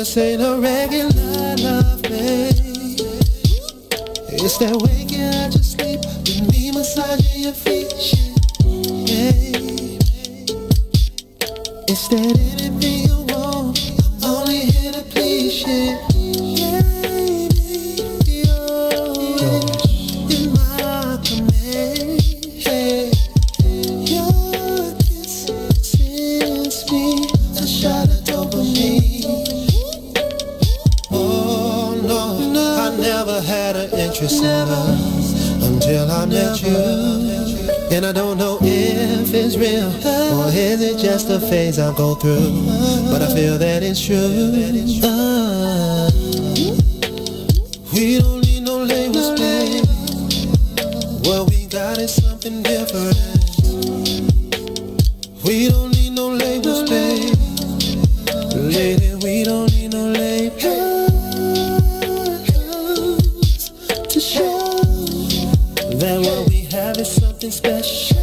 This ain't a regular love, babe. It's that waking out your sleep with me massaging your feet, yeah. It's that anything you want, I'm only here to please you, yeah. You're in my command, yeah. Your kiss sends me a shot of dopamine. Oh no, I never had an interest in love until I met you. And I don't know if it's real or is it just a phase I go through, but I feel that it's true. We don't need no labels, babe. What we got is something different. We don't need no labels, babe. Lady, we don't need no labels to show that what we have is something special.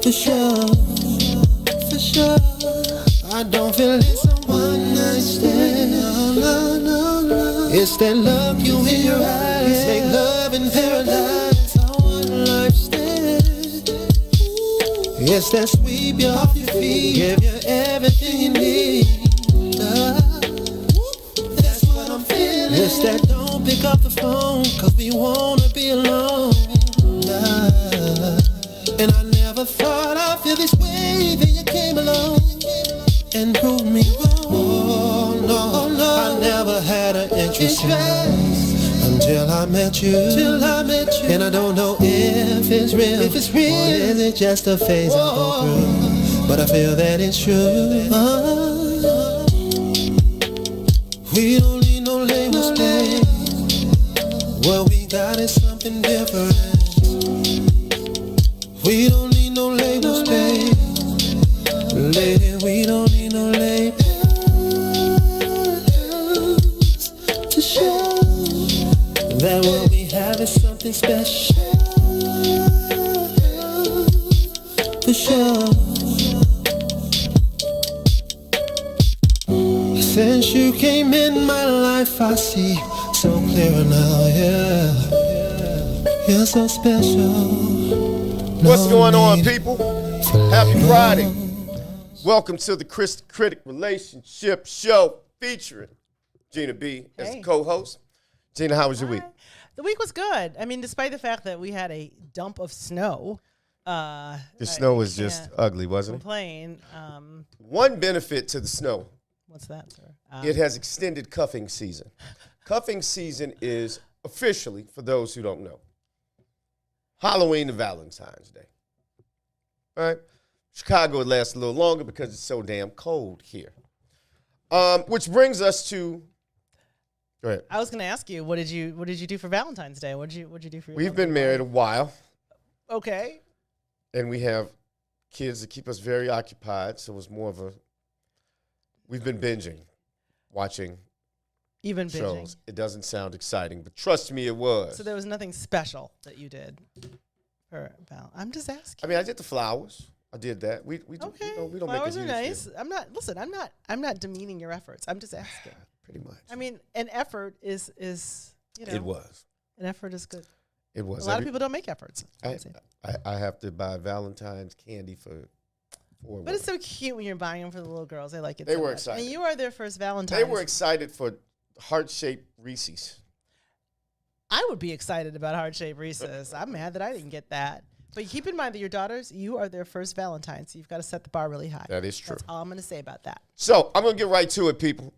For sure, for sure. I don't feel it's a one night stand. No, no, no. It's that look you in your eyes, make love in paradise. I want a life stand. It's that sweep you off your feet, give you everything you need. That's what I'm feeling. It's that don't pick up the phone, cause we wanna be alone. And I never thought I'd feel this way, then you came along and proved me wrong. Oh no, I never had an interest in love until I met you. And I don't know if it's real, or is it just a phase I go through, but I feel that it's true. We don't need no labels, babe. What we got is something different. We don't need no labels, babe. Lady, we don't need no labels to show that what we have is something special. For sure. Since you came in my life, I see so clear now, yeah. You're so special. What's going on, people? Happy Friday. Welcome to the Kris the Critic Relationship Show featuring Gina B as the co-host. Gina, how was your week? The week was good. I mean, despite the fact that we had a dump of snow. The snow was just ugly, wasn't it? Complain. One benefit to the snow. What's that, sir? It has extended cuffing season. Cuffing season is officially, for those who don't know, Halloween and Valentine's Day. All right? Chicago would last a little longer because it's so damn cold here. Which brings us to, go ahead. I was going to ask you, what did you do for Valentine's Day? What did you do for your We've been married a while. Okay. And we have kids that keep us very occupied, so it was more of a, we've been binging, watching Even shows. binging. It doesn't sound exciting, but trust me, it was. So there was nothing special that you did for Val. I'm just asking. I mean, I did the flowers. I did that. We Okay. we don't Flowers make are a huge nice. deal. I'm not demeaning your efforts. I'm just asking. Pretty much. I mean, an effort is It was. An effort is good. It was. A lot of people don't make efforts. I have to buy Valentine's candy for But it's so cute when you're buying them for the little girls. They like it. They so were much. excited. And you are their first Valentine's. They were excited for heart-shaped Reese's. I would be excited about heart-shaped Reese's. I'm mad that I didn't get that. But keep in mind that your daughters, you are their first Valentine, so you've got to set the bar really high. That is true. That's all I'm going to say about that. So I'm going to get right to it, people.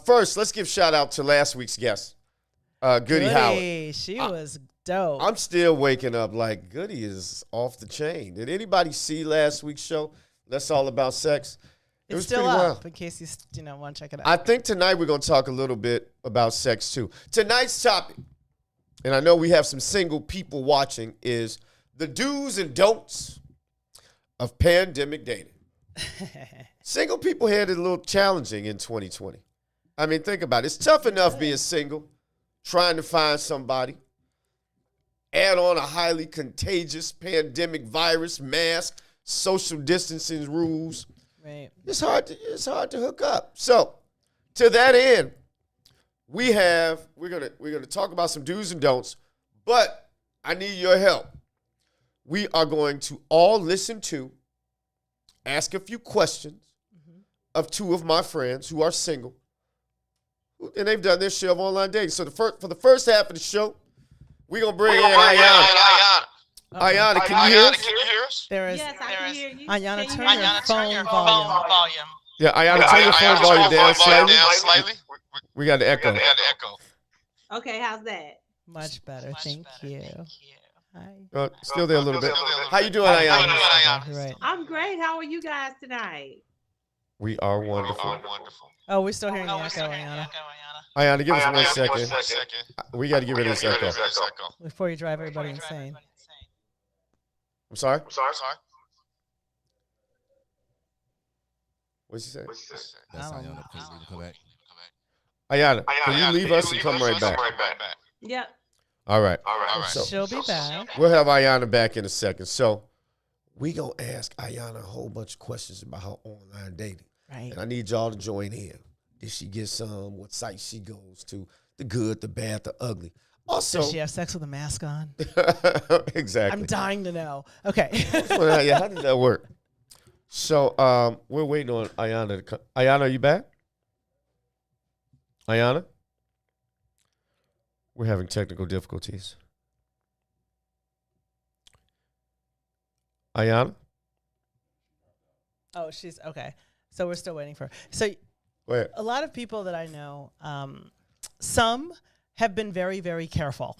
First, let's give shout out to last week's guest, Goody Howard. She was dope. I'm still waking up like Goody is off the chain. Did anybody see last week's show? That's All About Sex. It was still pretty up wild. in case you want to check it out. I think tonight we're going to talk a little bit about sex too. Tonight's topic, and I know we have some single people watching, is the do's and don'ts of pandemic dating. Single people had it a little challenging in 2020. I mean, think about it. It's tough enough being single, trying to find somebody, add on a highly contagious pandemic virus, mask, social distancing rules. Right. It's hard to hook up. So to that end, we're gonna talk about some do's and don'ts, but I need your help. We are going to all listen to, ask a few questions of two of my friends who are single, and they've done their share of online dating. So for the first half of the show, we're gonna bring in Ayana. Ayana, can you hear us? There is. Yes, I can hear you. Ayana, turn your phone volume. Yeah, Ayana, turn your phone volume down slightly. We got the echo. Okay, how's that? Much better. Thank you. Hi. Still there a little bit. How you doing, Ayana? Right. I'm great. How are you guys tonight? We are wonderful. Oh, we're still hearing the echo, Ayana. Ayana, give us 1 second. We got to get rid of this echo. Before you drive everybody insane. I'm sorry? What'd you say? That's Ayana. Please leave and come back. Ayana, can you leave us and come right back? Yep. All right. So She'll be back. we'll have Ayana back in a second. So we going to ask Ayana a whole bunch of questions about her online dating. Right. And I need y'all to join in. Did she get some? What sites she goes to? The good, the bad, the ugly. Also, Does she have sex with a mask on? exactly. I'm dying to know. Okay. Well, yeah, how did that work? So we're waiting on Ayana to come. Ayana, are you back? Ayana? We're having technical difficulties. Ayana? Oh, she's okay. So we're still waiting for her. So Go ahead. a lot of people that I know, some have been very, very careful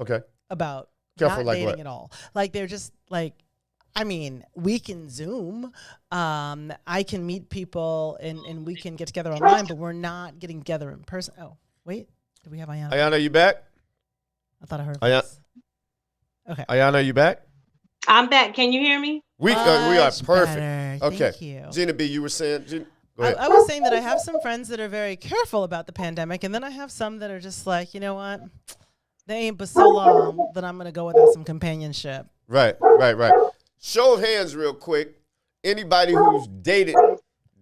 Okay. about Careful not like dating what? at all. Like they're just like, I mean, we can Zoom. I can meet people and we can get together online, but we're not getting together in person. Oh, wait. Do we have Ayana? Ayana, are you back? I thought I heard. Ayana- voice. Okay. Ayana, are you back? I'm back. Can you hear me? We are Much perfect. better. Okay. Thank you. Gina B, you were saying? Go I, ahead. I was saying that I have some friends that are very careful about the pandemic, and then I have some that are just like, you know what? They ain't but so long that I'm going to go without some companionship. Right. Show of hands real quick. Anybody who's dated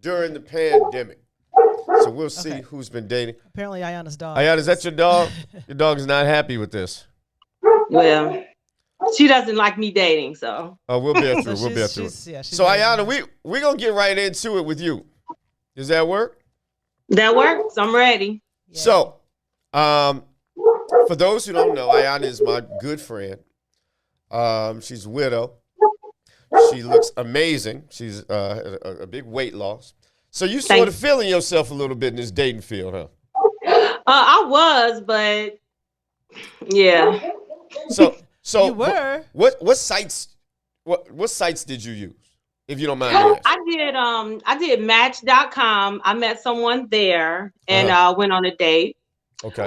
during the pandemic. So we'll see Okay. who's been dating. Apparently, Ayana's dog. Ayana, is that your dog? Your dog is not happy with this. Well, she doesn't like me dating, so. Oh, we'll bear So through. We'll bear she's- through. yeah, she's So very Ayana, nice. we're gonna get right into it with you. Does that work? That works. I'm ready. Yeah. So, for those who don't know, Ayana is my good friend. She's a widow. She looks amazing. She's a big weight loss. So you sort Thanks. of feeling yourself a little bit in this dating field, huh? I was, but yeah. So You were. what sites did you use, if you don't mind me asking? I did Match.com. I met someone there and went on a date. Okay.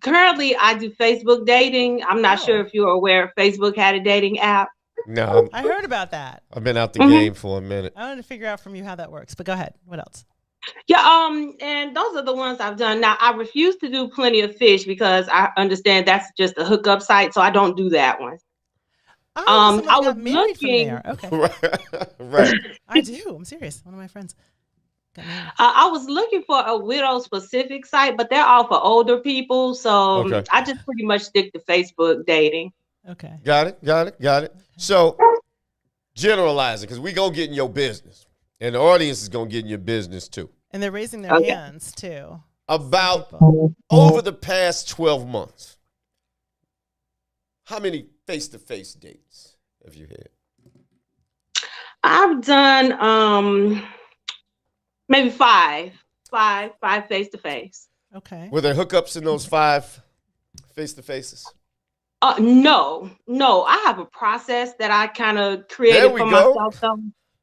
Currently I do Facebook dating. I'm not Oh. sure if you're aware Facebook had a dating app. No, I heard about that. I've been out the Mhm. game for a minute. I wanted to figure out from you how that works, but go ahead. What else? Yeah, and those are the ones I've done. Now I refuse to do Plenty of Fish because I understand that's just a hookup site, so I don't do that one. Oh, someone I got was married from looking- there. Okay. Right. I do. I'm serious. One of my friends got married. I was looking for a widow specific site, but they're all for older people, so Okay. I just pretty much stick to Facebook dating. Okay. Got it. So, generalizing, because we gonna get in your business, and the audience is gonna get in your business too. And they're raising their Okay. hands too. About People. over the past 12 months, how many face-to-face dates have you had? I've done maybe five face to face. Okay. Were there hookups in those 5 face-to-faces? No, I have a process that I kind of created There we for go. myself. So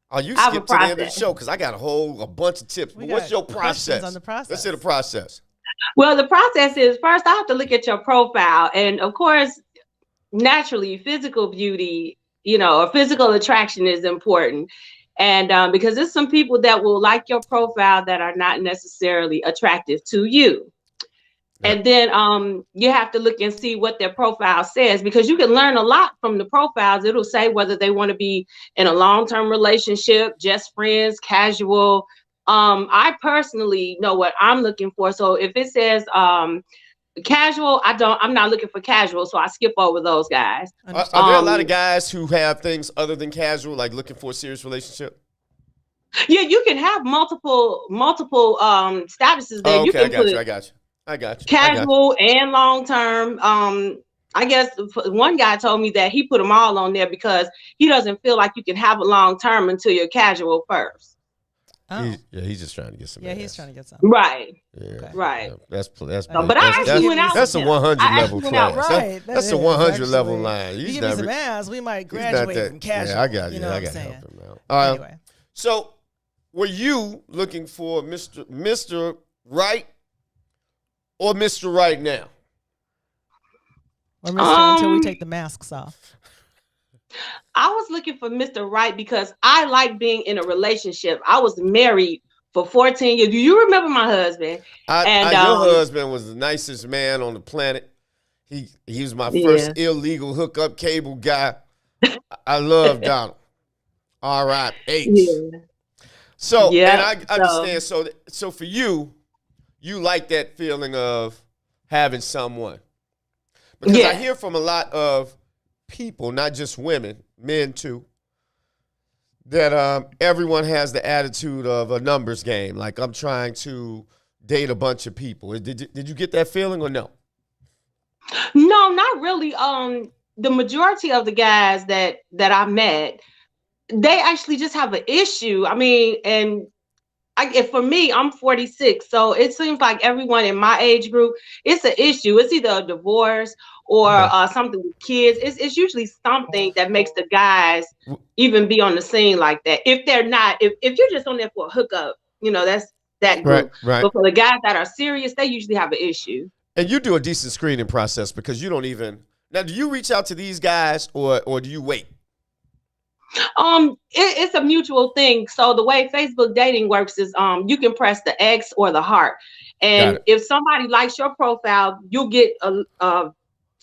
Oh, you I have a skipped to the end of the process. show because I got a bunch of tips. We But what's got your questions process? on the process. Let's hear the process. well, the process is first I have to look at your profile, and of course, naturally, physical beauty, or physical attraction is important. And because there's some people that will like your profile that are not necessarily attractive to you. And then you have to look and see what their profile says, because you can learn a lot from the profiles. It'll say whether they want to be in a long-term relationship, just friends, casual. I personally know what I'm looking for. So if it says casual, I'm not looking for casual, so I skip over those guys. Are there a lot of guys who have things other than casual, like looking for a serious relationship? Yeah, you can have multiple statuses there. You can I got you. Casual and long term. I guess one guy told me that he put them all on there because he doesn't feel like you can have a long term until you're casual first. Oh. He's just trying to get some. Yeah, ass. he's trying to get some. Right. Yeah. Okay. Right. Yeah, that's but I actually went out. That's a 100 level class. Right. That's a 100 level line. You give me some ass, we might graduate from casual. Yeah, I got you. You know I what I'm got to saying? help him out. Anyway. So, were you looking for Mr. Right or Mr. Right now? Or Mr. Until we take the masks off. I was looking for Mr. Right because I like being in a relationship. I was married for 14 years. Do you remember my husband? Your husband was the nicest man on the planet. He was my first illegal hookup cable guy. I love Donald. R.I.H. Yeah. So, and I understand. So for you like that feeling of having someone. Because I hear from a lot of people, not just women, men too, that everyone has the attitude of a numbers game. Like, I'm trying to date a bunch of people. Did you get that feeling or no? No, not really. The majority of the guys that I met, they actually just have an issue. I mean, for me, I'm 46, so it seems like everyone in my age group, it's an issue. It's either a divorce or something with kids. It's usually something that makes the guys even be on the scene like that. If they're not, if you're just on there for a hookup, that's that group. Right. But for the guys that are serious, they usually have an issue. And you do a decent screening process because you don't even. Now, do you reach out to these guys or do you wait? It's a mutual thing. So the way Facebook dating works is you can press the X or the heart, and if somebody likes your profile, you'll get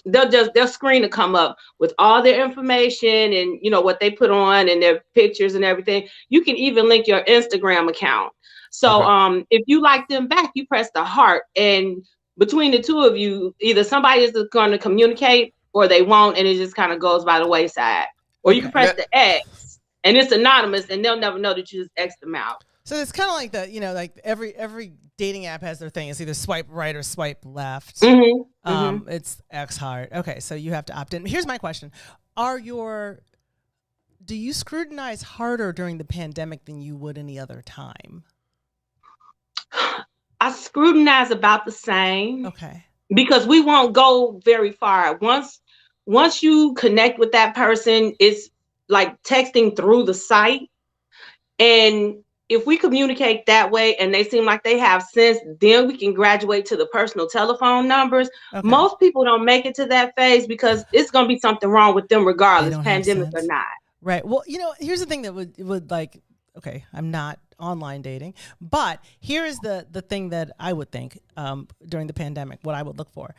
their screen to come up with all their information and what they put on and their pictures and everything. You can even link your Instagram account. So if you like them back, you press the heart, and between the two of you, either somebody is going to communicate or they won't, and it just kind of goes by the wayside. Or you can press the X, and it's anonymous, and they'll never know that you just X'd them out. So it's kind of like like every dating app has their thing. It's either swipe right or swipe left. Mm-hmm. It's X hard. Okay, so you have to opt in. Here's my question: do you scrutinize harder during the pandemic than you would any other time? I scrutinize about the same. Okay. Because we won't go very far. Once you connect with that person, it's like texting through the site. And if we communicate that way and they seem like they have sense, then we can graduate to the personal telephone numbers. Okay. Most people don't make it to that phase because it's going to be something wrong with them regardless, pandemic or not. Right. Well, here's the thing that would like, okay, I'm not online dating, but here is the thing that I would think during the pandemic, what I would look for.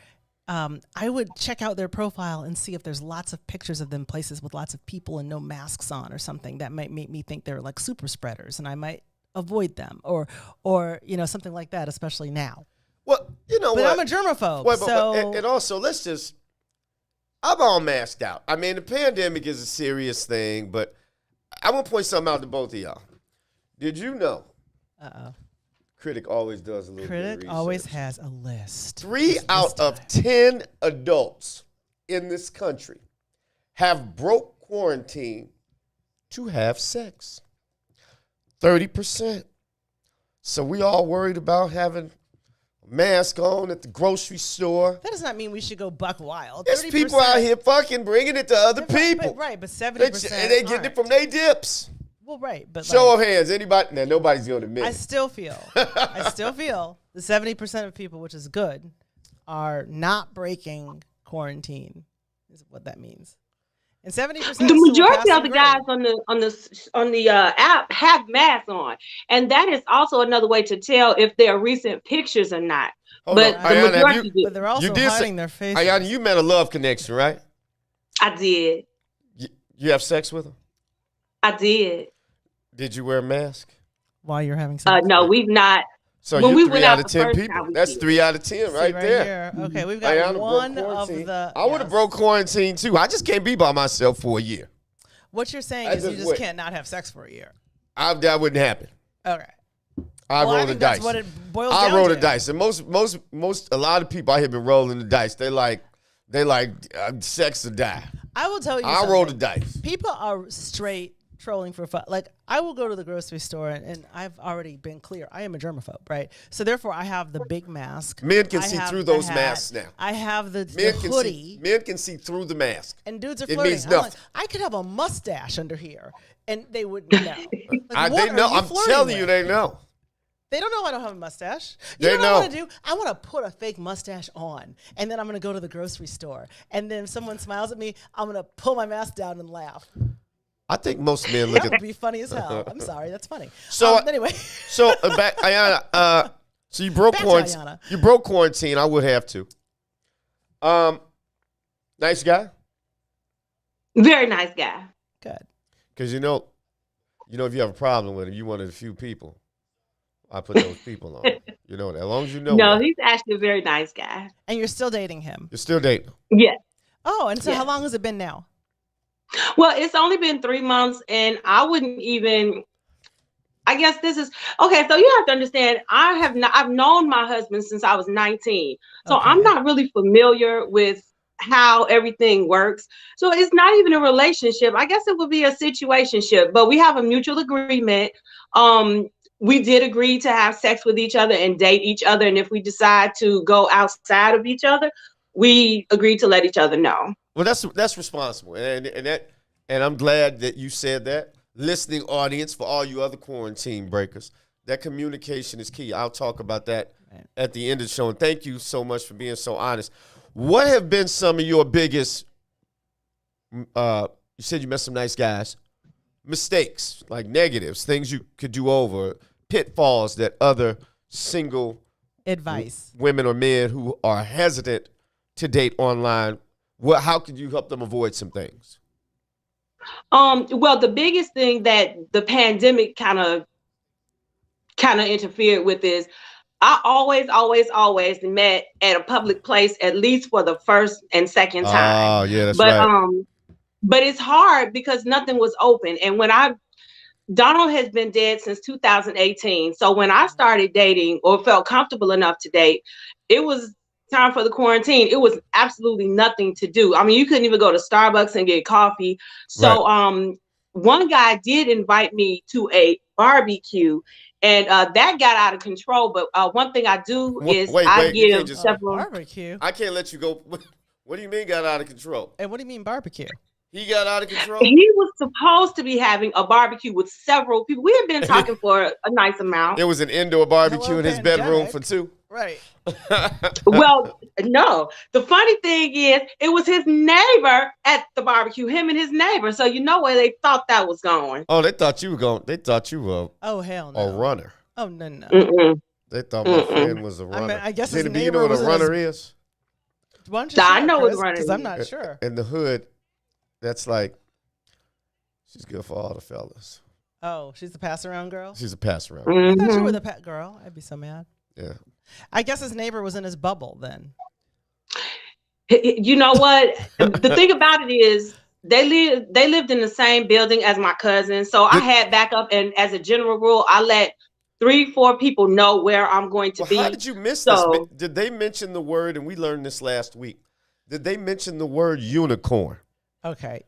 I would check out their profile and see if there's lots of pictures of them places with lots of people and no masks on or something that might make me think they're like super spreaders and I might avoid them or something like that, especially now. Well, but I'm a germaphobe. And also, I'm all masked out. I mean, the pandemic is a serious thing, but I want to point something out to both of y'all. Did you know? Critic always does a little bit of research. Critic always has a list. 3 out of 10 adults in this country have broke quarantine to have sex. 30%. So we all worried about having a mask on at the grocery store. That does not mean we should go buck wild. There's people out here fucking bringing it to other people. But 70%. And they getting it from their dips. Well, right, but show of hands. Anybody? Now, nobody's going to admit. I still feel the 70% of people, which is good, are not breaking quarantine. Is what that means. And 70% The majority of the guys on the app have masks on, and that is also another way to tell if they're recent pictures or not. Hold but on. the Ayana, majority do. But they're also hiding their faces. Ayana, you met a love connection, right? I did. You have sex with him? I did. Did you wear a mask? While you're having sex? No, we've not. So when you're we 3 went out out of the 10 first people. time we That's did. 3 out of 10 right there. Here. Okay, we've got Ayana one broke of quarantine. the. I would have broke quarantine too. I just can't be by myself for a year. What you're saying I is you just just went. can't not have sex for a year. That wouldn't happen. Okay. I roll the think dice. that's what it boils down I roll the to. dice, and a lot of people out here been rolling the dice. They like sex or die. I will tell you. I roll the dice. People are straight trolling for fun. Like, I will go to the grocery store, and I've already been clear. I am a germaphobe, right? So therefore, I have the big mask. Men can see through those masks now. I have the Can hoodie. men can see through the mask. And dudes are It flirting. means I'm like, nothing. I could have a mustache under here, and they wouldn't know. Like, They what know. are you I'm flirting telling you, with? they know. They don't know I don't have a mustache. They You know what I want know. to do? I want to put a fake mustache on, and then I'm going to go to the grocery store. And then if someone smiles at me, I'm going to pull my mask down and laugh. I think most men look That at. would be funny as hell. I'm sorry, that's funny. So anyway, So back, Ayana. So you broke Back to quarantine. Ayana. You broke quarantine. I would have to. Nice guy. Very nice guy. good. Because you know, if you have a problem with him, you one of the few people. I put those people on. You know that. As long as you know. No, that. he's actually a very nice guy. And you're still dating him. You're still dating. Yes. Oh, and so Yeah. how long has it been now? Well, it's only been 3 months, and I wouldn't even. I guess this is okay. So you have to understand, I've known my husband since I was 19, so Okay. I'm not really familiar with how everything works. So it's not even a relationship. I guess it would be a situationship, but we have a mutual agreement. We did agree to have sex with each other and date each other, and if we decide to go outside of each other, we agreed to let each other know. Well, that's responsible, and I'm glad that you said that. Listening audience, for all you other quarantine breakers, that communication is key. I'll talk about that at the end of the show. And thank you so much for being so honest. What have been some of your biggest? You said you met some nice guys. Mistakes, like negatives, things you could do over, pitfalls that other single Advice. women or men who are hesitant to date online. How could you help them avoid some things? Well, the biggest thing that the pandemic kind of interfered with is I always met at a public place at least for the first and second time. Oh, yeah, that's but right. But it's hard because nothing was open. And Donald has been dead since 2018. So when I started dating or felt comfortable enough to date, it was time for the quarantine. It was absolutely nothing to do. I mean, you couldn't even go to Starbucks and get coffee. So one guy did invite me to a barbecue, and that got out of control. But one thing I do is I you can't give just- several. Barbecue. I can't let you go. What do you mean got out of control? And what do you mean barbecue? He got out of control? He was supposed to be having a barbecue with several people. We had been talking for a nice amount. It was an indoor barbecue Hello, in his bedroom pandemic. for two. Right. Well, no. The funny thing is, it was his neighbor at the barbecue, him and his neighbor. So you know where they thought that was going. Oh, they thought you were going. They thought you were Oh, hell no. a runner. Oh, no, no. Mm-mm. They thought my friend was a runner. I guess his Gina B, you neighbor know what a was runner is? Why don't you I share, know what Kris? running 'Cause I'm is. not sure. In the hood, that's like, she's good for all the fellas. Oh, she's the pass around girl? She's a pass around. I thought you Mhm. were the pet girl. I'd be so mad. Yeah. I guess his neighbor was in his bubble then. You know what? The thing about it is, they lived in the same building as my cousin. So I had backup, and as a general rule, I let 3-4 people know where I'm going to Well, be. how did you miss So- this? Did they mention the word, and we learned this last week, did they mention the word unicorn? Okay.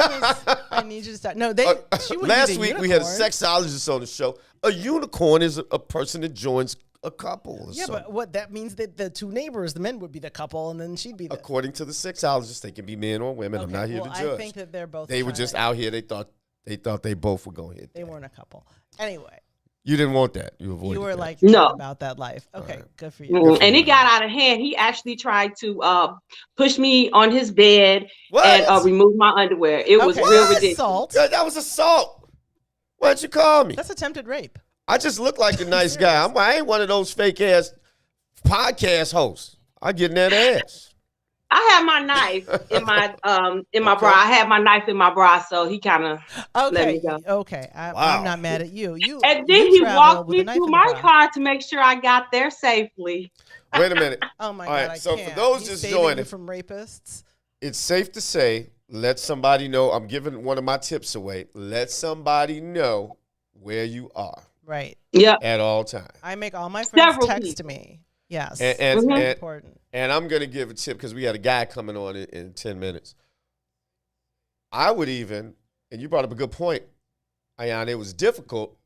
I need you to stop. No, she wouldn't Last be the week we had a unicorn. sexologist on the show. A unicorn is a person that joins a couple. Or Yeah, something. but what that means that the two neighbors, the men would be the couple, and then she'd be the. According to the sexologist, they can be men or women. I'm Okay, not here well, to judge. I think that they're both. They were trying just to- out here. They thought they both were going to hit. They weren't a couple. Anyway, You didn't want that. You avoided You were that. like No. not about that life. Okay, Right. good for you. Mhm. And it got out of hand. He actually tried to push me on his bed and What? remove my underwear. It was Okay, real that's ridiculous. assault. Yeah, that was assault. Why'd you call me? That's attempted rape. I just look like a nice guy. I ain't one of those fake ass podcast hosts. I get in that ass. I have my knife in my bra. I had my knife in my bra, so he kind of let Okay, me go. okay. Wow. I'm not mad at you. And then he walked me to my car to make sure I got there safely. Wait a minute. Oh my All God! right, I so can't. for those He's just saving joining, you from rapists. it's safe to say, let somebody know. I'm giving one of my tips away. Let somebody know where you are Right. Yeah. at all times. I make all my friends Several text people. me. Yes. And, it's very and, important. and I'm going to give a tip because we had a guy coming on in 10 minutes. I would even, and you brought up a good point, Ayan, it was difficult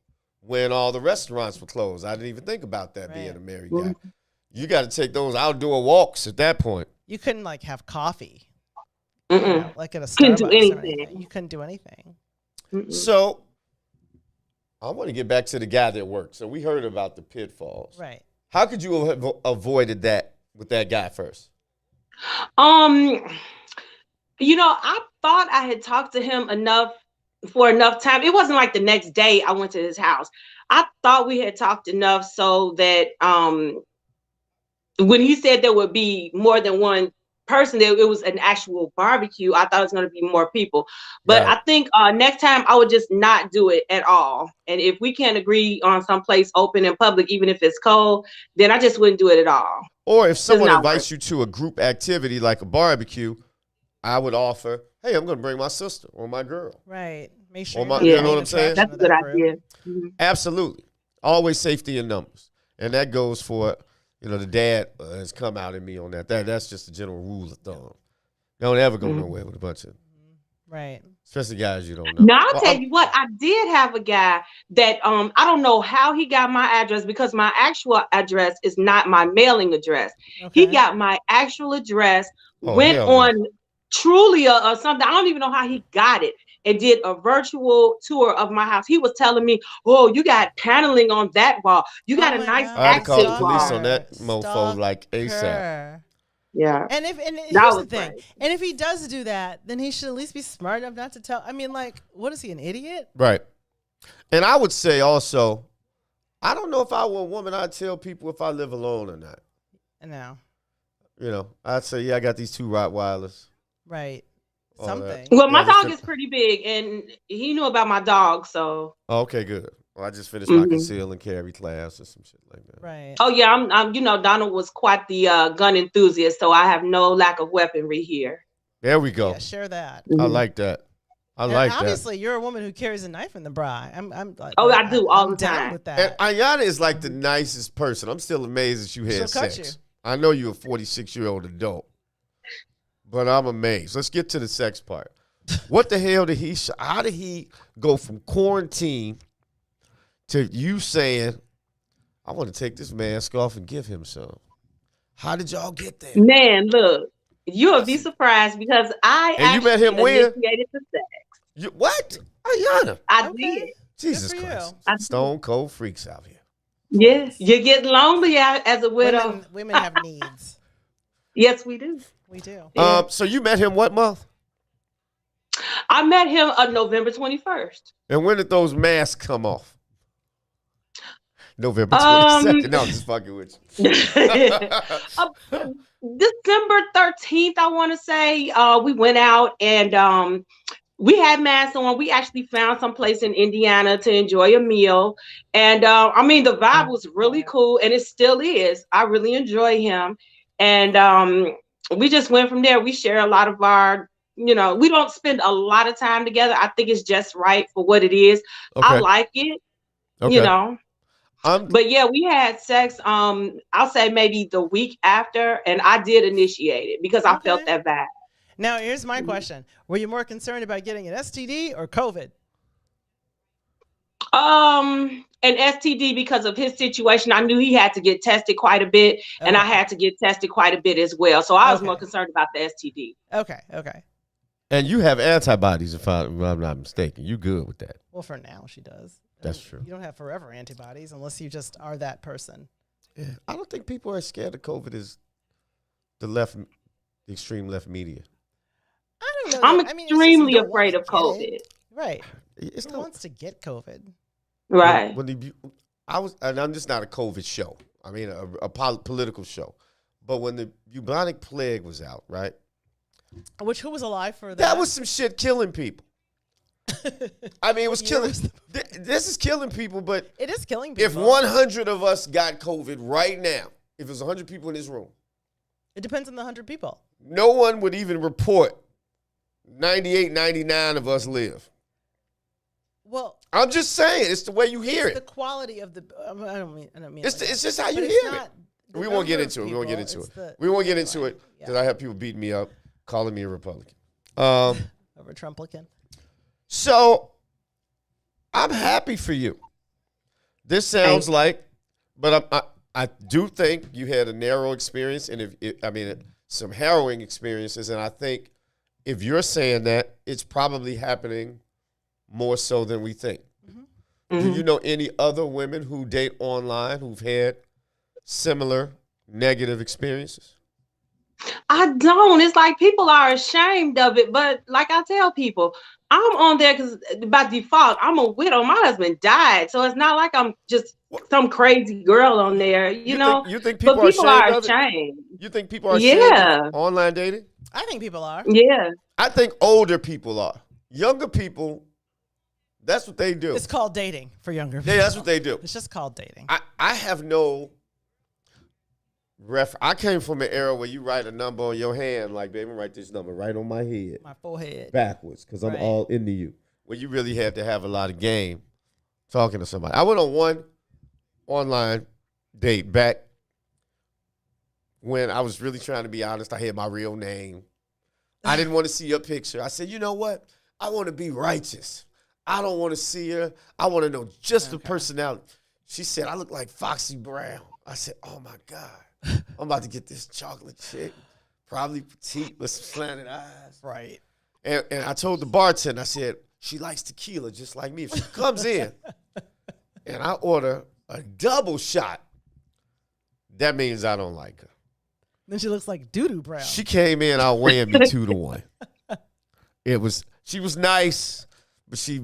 when all the restaurants were closed. I didn't even think about that being a married guy. You got to take those outdoor walks at that point. You couldn't like have coffee, Mm-mm. like at a Starbucks Couldn't do or anything. anything. You couldn't do anything. Mm-mm. So I want to get back to the guy that worked. So we heard about the pitfalls. Right. How could you have avoided that with that guy first? I thought I had talked to him for enough time. It wasn't like the next day I went to his house. I thought we had talked enough so that when he said there would be more than one person, that it was an actual barbecue, I thought it was going to be more people. But Right. I think next time I would just not do it at all. And if we can't agree on some place open in public, even if it's cold, then I just wouldn't do it at all. Or if someone not invites you to a group activity like a barbecue, I would offer, hey, I'm going to bring my sister or my girl. Right. Make sure. Or my- you're you not know the what I'm saying? attraction That's a of good that group. idea. Mhm. Absolutely. Always safety in numbers. And that goes for, the dad has come out in me on that. That's just a general rule of thumb. Don't ever go nowhere with a bunch of, Right. especially guys you don't know. Now I'll Well, tell you what, I did have a guy that I don't know how he got my address because my actual address is not my mailing address. Okay. He got my actual address, Oh, went hell no. on Trulia or something. I don't even know how he got it, and did a virtual tour of my house. He was telling me, "Oh, you got paneling on that wall. You got Oh a my nice God. I'd call the accent police wall." on that mofo like ASAP. Stalker. Yeah. And here's was the thing. great. And if he does do that, then he should at least be smart enough not to tell. I mean, like, what is he, an idiot? Right. And I would say also, I don't know if I were a woman, I'd tell people if I live alone or not. No. I'd say, yeah, I got these 2 Rottweilers. Right. All Something. that. Well, my Yeah, just dog is pretty big, and he knew about my dog, so. Oh, okay, good. Well, I just finished my conceal and carry class or some shit like that. Right. Oh yeah, I'm. Donald was quite the gun enthusiast, so I have no lack of weaponry here. There we go. Yeah, share that. I like that. I And like that. obviously, you're a woman who carries a knife in the bra. I'm like, Oh, I do all I'm the down time. with And that. Ayana is like the nicest person. I'm still amazed that you She'll had cut sex. you. I know you're a 46-year-old adult, but I'm amazed. Let's get to the sex part. What the hell did how did he go from quarantine to you saying, I want to take this mask off and give him some? How did y'all get there? Man, look, you'll be surprised because I And you met him where? initiated the sex. What? Ayana. I Okay. did. Jesus for you. Christ. I did. Stone cold freaks out here. Yes, you're getting lonely as a widow. Women have needs. Yes, we do. We do. Yeah. So you met him what month? I met him on November 21st. And when did those masks come off? November Um, 22nd. No, I'm just fucking with you. December 13th, I want to say, we went out and we had masks on. We actually found some place in Indiana to enjoy a meal. And the vibe was really cool, and it still is. I really enjoy him. And we just went from there. We share a lot of our, we don't spend a lot of time together. I think it's just right for what it is. Okay. I like it, Okay. But yeah, we had sex, I'll say maybe the week after, and I did initiate it because I felt that vibe. Now, here's my question. Were you more concerned about getting an STD or COVID? An STD because of his situation. I knew he had to get tested quite a bit, and I had to get tested quite a bit as well. So I was more concerned about the STD. Okay. And you have antibodies, if I'm not mistaken. You good with that? Well, for now, she does. That's true. You don't have forever antibodies unless you just are that person. Yeah. I don't think people are scared of COVID as the extreme left media. I don't know. I'm it's just you extremely don't afraid wanna of get COVID. it. Right. It's Who not, wants to get COVID? Right. and I'm just not a COVID show. I mean, a political show. But when the bubonic plague was out, right? Who was alive for that? That was some shit killing people. I mean, it was killing. This is killing people, but it is killing people. if 100 of us got COVID right now, if there's 100 people in this room, it depends on the 100 people. no one would even report 98, 99 of us live. Well, I'm just saying, it's the way you hear it's it. the quality of the. I don't mean. It's just how you But hear it's it. not We won't get into it. We won't get into it. We won't get into it because I have people beating me up, calling me a Republican. Over Trumplican. So I'm happy for you. This sounds like, but I do think you had a narrow experience, and some harrowing experiences, and I think if you're saying that, it's probably happening more so than we think. Mm-hmm. Do you know any other women who date online who've had similar negative experiences? I don't. It's like people are ashamed of it. But like I tell people, I'm on there because by default, I'm a widow. My husband died. So it's not like I'm just some crazy girl on there, you know? You think people are ashamed? You think people are ashamed of online dating? I think people are. Yeah. I think older people are. Younger people, that's what they do. It's called dating for younger people. Yeah, that's what they do. It's just called dating. I have no I came from an era where you write a number on your hand, like, baby, write this number right on my head. My forehead. Backwards, because I'm all into you. Well, you really had to have a lot of game talking to somebody. I went on one online date back when I was really trying to be honest. I had my real name. I didn't want to see your picture. I said, you know what? I want to be righteous. I don't want to see her. I want to know just the personality. She said, I look like Foxy Brown. I said, oh, my God. I'm about to get this chocolate chick, probably petite with some slanted eyes. Right. And I told the bartender, I said, she likes tequila just like me. If she comes in and I order a double shot, that means I don't like her. Then she looks like doo-doo brown. She came in outweighing me 2-1. She was nice, but she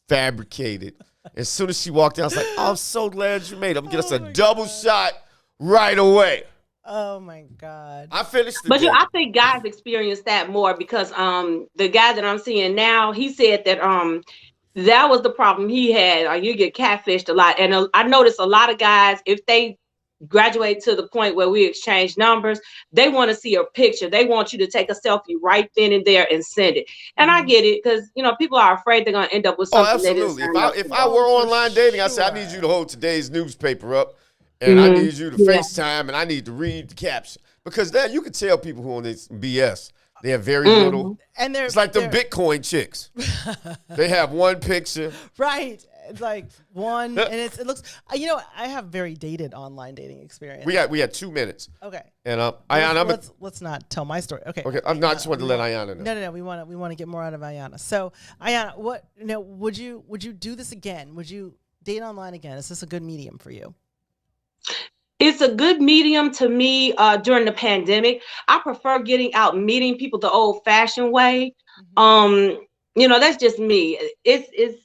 fabricated. As soon as she walked in, I was like, oh, I'm so glad you made it. I'm going to get us a double shot right away. Oh my God. I finished the But day. I think guys experience that more because the guy that I'm seeing now, he said that that was the problem he had. You get catfished a lot. And I noticed a lot of guys, if they graduate to the point where we exchange numbers, they want to see a picture. They want you to take a selfie right then and there and send it. And I get it because, people are afraid they're going to end up with something. Absolutely. If I were online dating, I said, I need you to hold today's newspaper up. And I need you to FaceTime, and I need to read the caption. Because then you can tell people who on this BS, they have very little. And it's like them Bitcoin chicks. They have one picture. Right. It's like one, and it looks, I have very dated online dating experience. We had 2 minutes. Okay. And Ayana, let's not tell my story. Okay. Okay. I just wanted to let Ayana know. No. We want to get more out of Ayana. So Ayana, would you do this again? Would you date online again? Is this a good medium for you? It's a good medium to me during the pandemic. I prefer getting out and meeting people the old-fashioned way. That's just me. Dating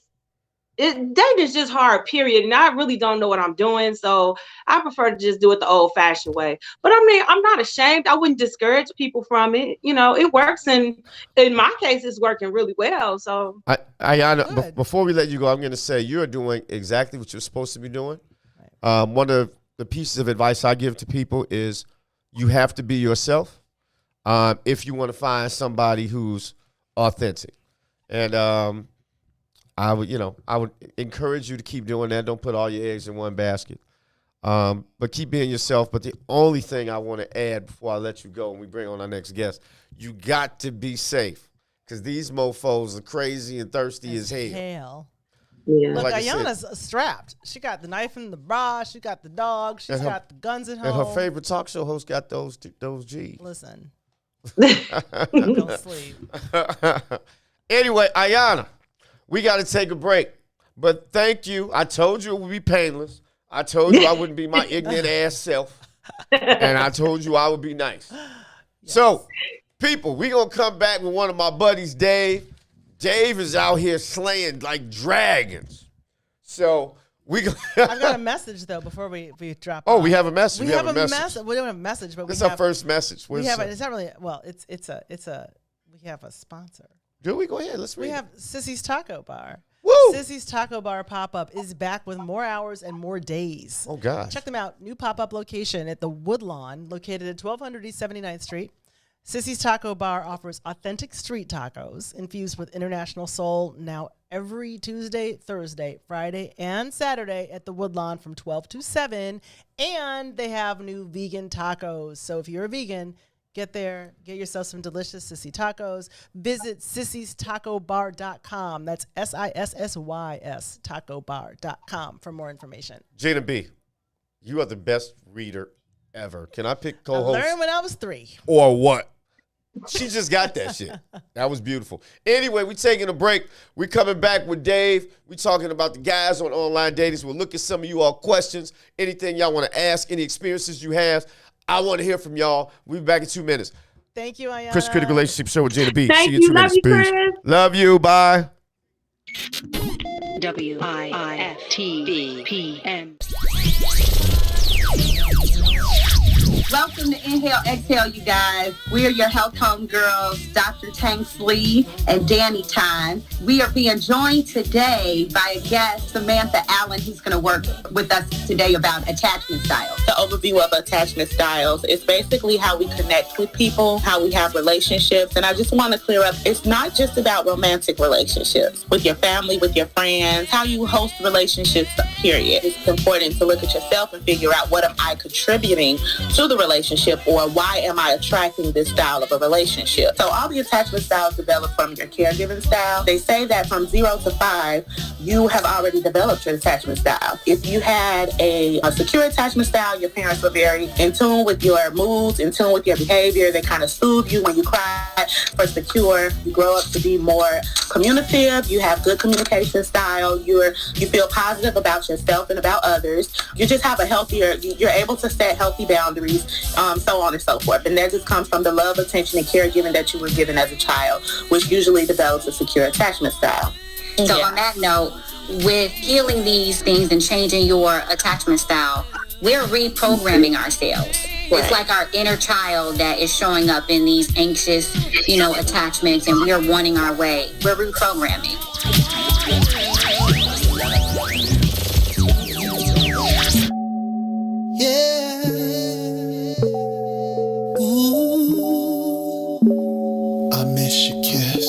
is just hard, period. And I really don't know what I'm doing. So I prefer to just do it the old-fashioned way. But I mean, I'm not ashamed. I wouldn't discourage people from it. It works. And in my case, it's working really well. So Ayana, before we let you go, I'm going to say you're doing exactly what you're supposed to be doing. One of the pieces of advice I give to people is you have to be yourself if you want to find somebody who's authentic. And I would encourage you to keep doing that. Don't put all your eggs in one basket. But keep being yourself. But the only thing I want to add before I let you go and we bring on our next guest, you got to be safe because these mofos are crazy and thirsty as hell. Yeah. Look, like Ayana's strapped. She got the knife in the bra. She got the dog. She's got the guns at home. And her favorite talk show host got those G's. Listen. Don't sleep. Anyway, Ayana, we got to take a break. But thank you. I told you it would be painless. I told you I wouldn't be my ignorant ass self. And I told you I would be nice. Yes. So, people, we going to come back with one of my buddies, Dave. Dave is out here slaying like dragons. So, I've got a message, though, before we drop Oh, off. we have a message. We have a message. We don't have a message, but this is our first message. We have it's not really, well, we have a sponsor. Do we? Go ahead. Let's read. We have Sissy's Taco Bar. Woo! Sissy's Taco Bar pop-up is back with more hours and more days. Oh, gosh. Check them out. New pop-up location at the Woodlawn, located at 1200 East 79th Street. Sissy's Taco Bar offers authentic street tacos infused with international soul now every Tuesday, Thursday, Friday, and Saturday at the Woodlawn from 12 to 7. And they have new vegan tacos. So if you're a vegan, get there, get yourself some delicious Sissy tacos. Visit sissystacobar.com. That's SISSYS tacobar.com for more information. Gina B, you are the best reader ever. Can I pick co-host? I learned when I was 3. Or what? She just got that shit. That was beautiful. Anyway, we taking a break. We coming back with Dave. We talking about the guys on online dating. We'll look at some of you all questions. Anything y'all want to ask, any experiences you have. I want to hear from y'all. We'll be back in 2 minutes. Thank you, Ayana. Kris Critic Relationship Show with Gina B. Thank See you in 2 you. minutes. Love you, Peace. Kris. Love you. Bye. WIIFTBPM. Welcome to Inhale, Exhale, you guys. We are your health home girls, Dr. Tanksley and Danny Time. We are being joined today by a guest, Samantha Allen, who's going to work with us today about attachment styles. The overview of attachment styles is basically how we connect with people, how we have relationships. And I just want to clear up, it's not just about romantic relationships with your family, with your friends, how you host relationships, period. It's important to look at yourself and figure out, what am I contributing to the relationship, or why am I attracting this style of a relationship? So all the attachment styles develop from your caregiving style. They say that from 0 to 5, you have already developed your attachment style. If you had a secure attachment style, your parents were very in tune with your moods, in tune with your behavior. They kind of soothe you when you cry. For secure, you grow up to be more communicative. You have good communication style. You feel positive about yourself and about others. You just have a healthier, you're able to set healthy boundaries, so on and so forth. And that just comes from the love, attention, and caregiving that you were given as a child, which usually develops a secure attachment style. So on that note, with healing these things and changing your attachment style, we're reprogramming ourselves. Right. It's like our inner child that is showing up in these anxious, attachments, and we are wanting our way. We're reprogramming. Yeah. Ooh. I miss your kiss.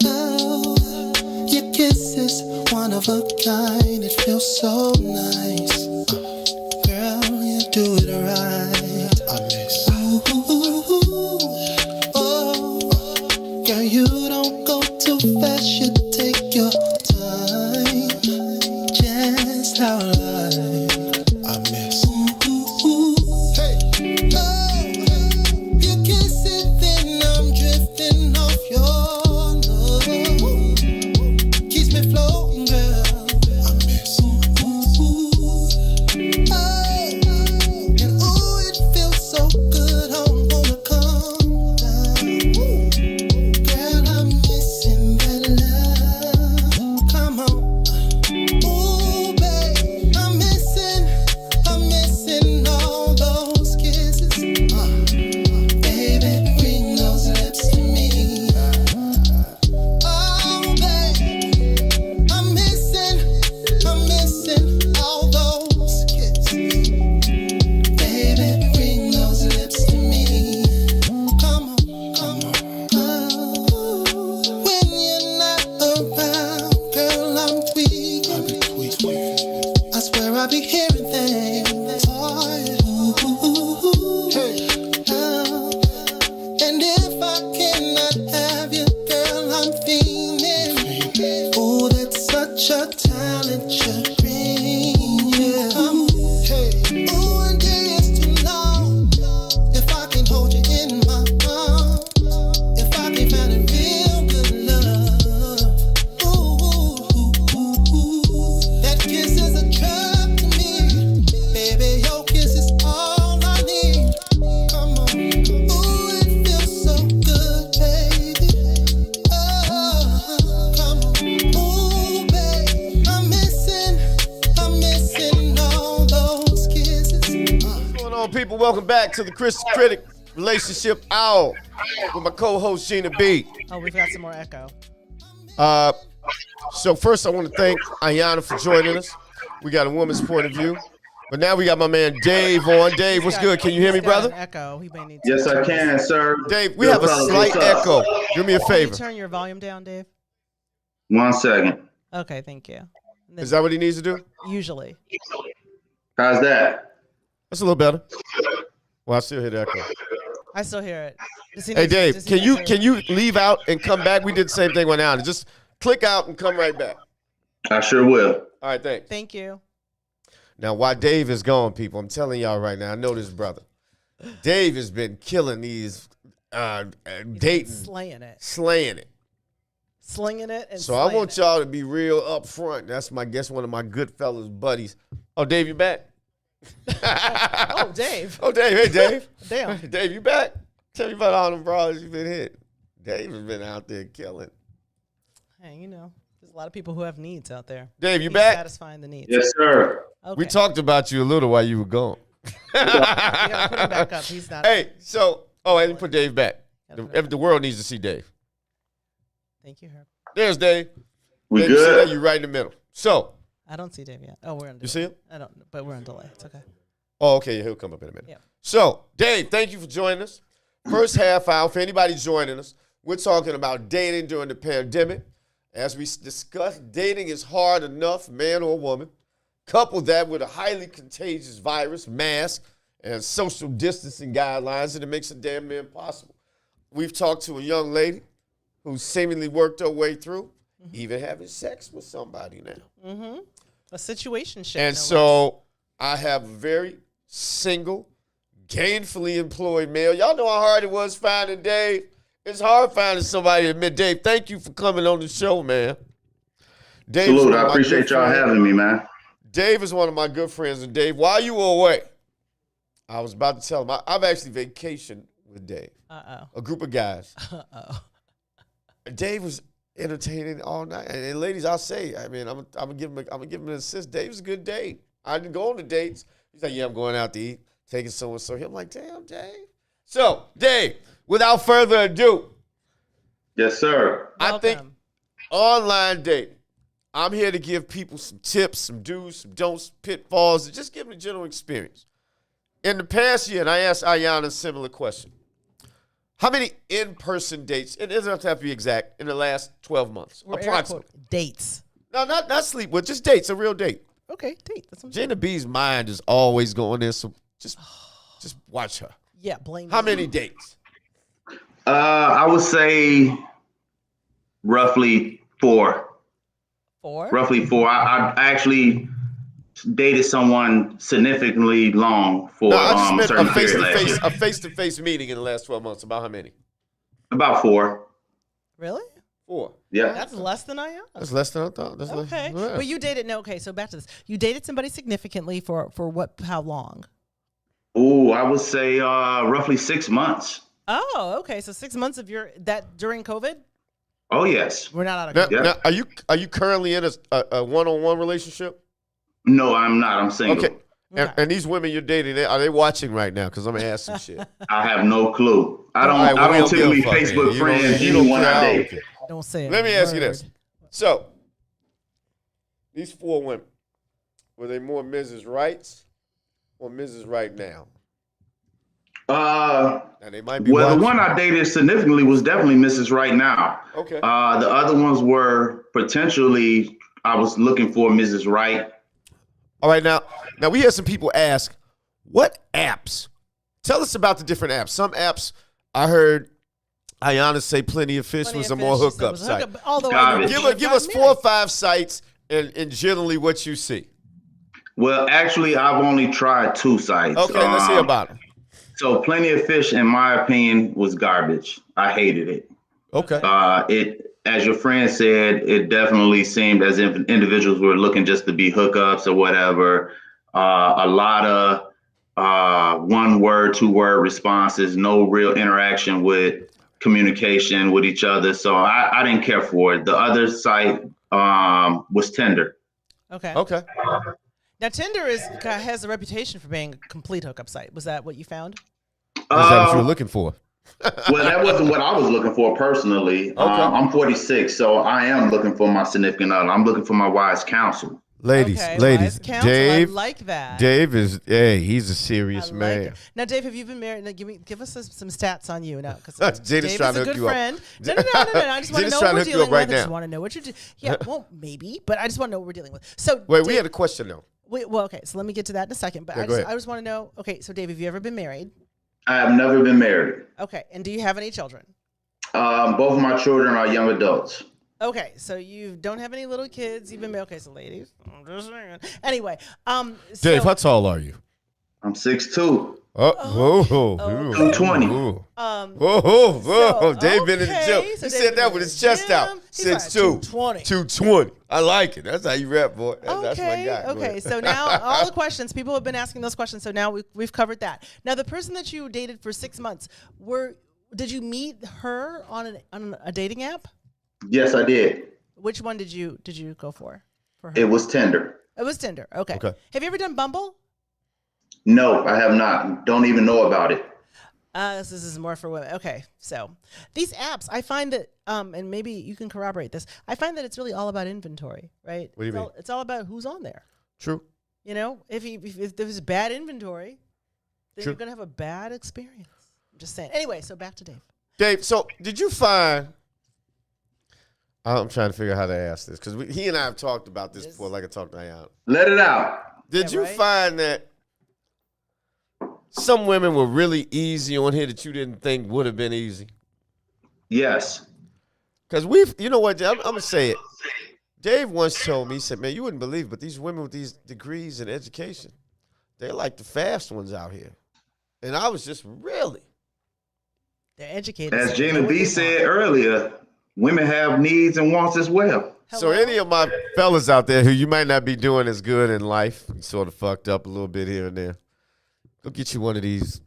Oh, your kiss is one of a kind. It feels so nice. Girl, you do it right. I miss. Ooh. Oh, girl, you don't go too fast. You take your time. Just how I miss. Hey. Oh, you kiss it, then I'm drifting off your love. Keeps me floating, girl. I miss. Oh, and ooh, on, people? Welcome back to the Kris the Critic Relationship Hour with my co-host Gina B. Oh, we've got some more echo. So first, I want to thank Ayana for joining us. We got a woman's point of view, but now we got my man Dave on. Dave, what's good? Can you hear me, brother? Echo. He may need to. Yes, I can, sir. Dave, we have a slight echo. Do me a Can you favor. turn your volume down, Dave? 1 second. Okay, thank you. Is that what he needs to do? Usually. How's that? That's a little better. Well, I still hear the echo. I still hear it. Hey, Dave, can you leave out and come back? We did the same thing right now. Just click out and come right back. I sure will. All right, thanks. Thank you. Now, while Dave is gone, people, I'm telling y'all right now, I know this brother. Dave has been killing these dating. Slaying it. Slinging it. And So I want y'all to be real up front. That's my guess, one of my good fellas buddies. Oh, Dave, you back? Oh, Dave. Oh, Dave. Hey, Dave. Damn. Dave, you back? Tell me about all them bras you've been hit. Dave has been out there killing. Hey, you know, there's a lot of people who have needs out there. Dave, you He's back? Satisfying the needs. Yes, sir. Okay. We talked about you a little while you were gone. You gotta put him back up. He's not. Hey, so, I didn't put Dave back. The world needs to see Dave. Thank you, Herb. There's Dave. We Dave, you see good? that? You right in the middle. So, I don't see Dave yet. Oh, we're on delay. you see him? I don't, but we're on delay. It's okay. Oh, okay. He'll come up in a minute. Yeah. So, Dave, thank you for joining us. First half hour, for anybody joining us, we're talking about dating during the pandemic. As we discussed, dating is hard enough, man or woman. Couple that with a highly contagious virus, mask, and social distancing guidelines, and it makes it damn near impossible. We've talked to a young lady who seemingly worked her way through, even having sex with somebody now. Mm-hmm. A situation shift. And so I have a very single, gainfully employed male. Y'all know how hard it was finding Dave. It's hard finding somebody to admit, Dave, thank you for coming on the show, man. Dave's Salute. one of I my appreciate good y'all friends. having me, man. Dave is one of my good friends. And Dave, while you were away, I was about to tell him, I've actually vacationed with Dave. A group of guys. Dave was entertaining all night. And ladies, I'll say, I mean, I'm gonna give him an assist. Dave's a good date. I didn't go on the dates. He's like, yeah, I'm going out to eat, taking so and so. I'm like, damn, Dave. So, Dave, without further ado, yes, sir. I think online dating. I'm here to give people some tips, some do's, some don'ts, pitfalls, and just give them a general experience. In the past year, and I asked Ayana a similar question, how many in-person dates, it doesn't have to be exact, in the last 12 months? Approximately. Dates. No, not sleep with, just dates, a real date. Okay, date. That's what I'm Gina B's mind is always going there, so just watch her. Yeah, blame How me. many dates? I would say roughly 4. 4? Roughly 4. I actually dated someone significantly long for No, I just a meant certain period last year. a face-to-face meeting in the last 12 months. About how many? About 4. Really? 4. Yeah. That's less than I am. That's less than I thought. That's Okay. yeah. But you dated, so back to this. You dated somebody significantly for what, how long? Ooh, I would say roughly 6 months. Oh, okay. So 6 months of that during COVID? Oh, yes. We're not out of Now, COVID. now, are you currently in a one-on-one relationship? No, I'm not. I'm single. Okay. And these women you're dating, are they watching right now? Because I'm gonna ask some shit. I have no clue. I don't. All right, well, I we don't don't give a typically fuck, man. Facebook You friends don't anyone care. I I don't date. care. Don't say it. Let me ask you this. Word. So, these 4 women, were they more Mrs. Rights or Mrs. Right now? Now they might be Well, the watching. one I dated significantly was definitely Mrs. Right Now. Okay. The other ones were potentially, I was looking for Mrs. Right. All right, now we had some people ask, what apps? Tell us about the different apps. Some apps, I heard Ayana say Plenty of Fish Plenty was of a more Fish, she said hookup was a site. hookup, although Got I it. know Give us 4 or 5 sites and generally what you see. Well, actually, I've only tried 2 sites. Okay, let's hear about them. So Plenty of Fish, in my opinion, was garbage. I hated it. Okay. It, as your friend said, it definitely seemed as if individuals were looking just to be hookups or whatever. A lot of 1-word, 2-word responses, no real interaction with communication with each other. So I didn't care for it. The other site was Tinder. Okay. Okay. Now Tinder has a reputation for being a complete hookup site. Was that what you found? Is that what you were looking for? Well, that wasn't what I was looking for personally. Okay. I'm 46, so I am looking for my significant other. I'm looking for my wise counsel. Ladies, wise counsel. Dave, I like that. Dave is, he's a serious man. It. Now, Dave, have you been married? Now, give us some stats on you now, because Gina's Dave trying is to a hook good you up. friend. No. I just want to Gina's know trying what to we're hook you up dealing right with. I just now. want to know what you're doing. Yeah, well, maybe, but I just want to know what we're dealing with. So, Wait, Dave, we had a question though. Okay, so let me get to that in a second. But Yeah, I just want to know. Okay, so Dave, have you ever been married? I have never been married. Okay, and do you have any children? Both of my children are young adults. Okay, so you don't have any little kids. You've been married. Okay, so ladies, I'm just saying. Anyway, Dave, how tall are you? I'm 6'2". Whoa. 220. Whoa. Dave been in the gym. So He Dave said that been with in his the chest out. gym. He's like 6'2". 220. 220. I like it. That's how you rap, boy. That's my guy. Go Okay. ahead. So now all the questions, people have been asking those questions. So now we've covered that. Now the person that you dated for 6 months, did you meet her on a dating app? Yes, I did. Which one did you go for her? It was Tinder. It was Tinder. Okay. Have you ever done Bumble? No, I have not. Don't even know about it. This is more for women. Okay, so these apps, I find that, and maybe you can corroborate this. I find that it's really all about inventory, right? What do you mean? It's all about who's on there. True. You know, if there's bad inventory, then True. you're gonna have a bad experience. I'm just saying. Anyway, so back to Dave. Dave, so did you find? I'm trying to figure out how to ask this because he and I have talked about this before, like I talked to Ayan. Let it out. Did you find that some women were really easy on here that you didn't think would have been easy? Yes. Because you know what, I'm going to say it. Dave once told me, he said, man, you wouldn't believe, but these women with these degrees in education, they're like the fast ones out here. And I was just really. They're educated. As Gina B said earlier, women have needs and wants as well. So any of my fellas out there who you might not be doing as good in life, you sort of fucked up a little bit here and there, go get you one of these